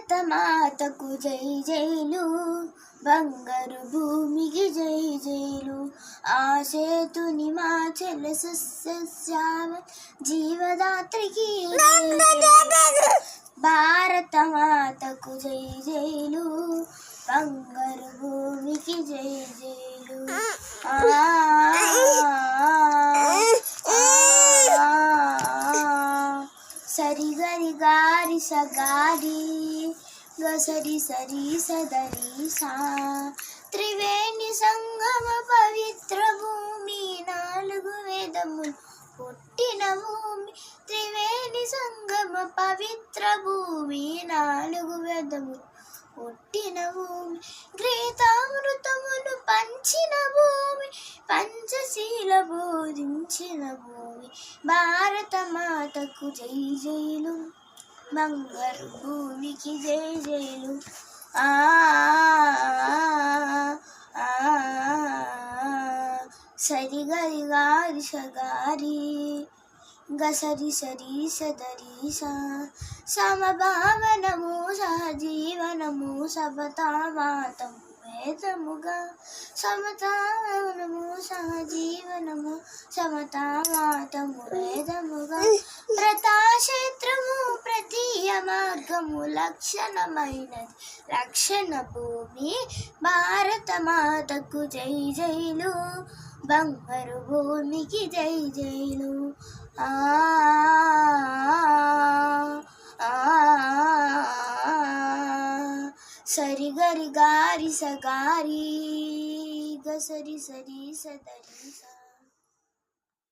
భారత మాతకు జై జైలు, బంగారు భూమికి జై జైలు. ఆసేతుని మాచెల సస్యశ్యామ జీవదాత్రికి భారత మాతకు జై జైలు, బంగారు భూమికి జై జైలు. సరి గరి గారి సగారి గసరి సరి సదరి సా, త్రివేణి సంగమ పవిత్ర భూమి, 4 వేదములు పుట్టిన భూమి. త్రివేణి సంగమ పవిత్ర భూమి, 4 వేదములు పుట్టిన భూమి. గీతామృతమును పంచిన భూమి, పంచశీల బోధించిన భూమి. భారత మాతకు జై జైలు, బంగారు భూమికి జై జైలు. సరి గరి గారి సగారి గసరి సరి సదరి సా, సమభావనము సహజీవనము సమతావాతము వేదముగా. సమతావనము సహజీవనము సమతావాతము వేదముగా. ప్రతాక్షేత్రము ప్రతీయ మార్గము లక్షణమైనది రక్షణ భూమి. భారత మాతకు జై జైలు, బంగారు భూమికి జై జైలు. సరి గరి గారి సగారి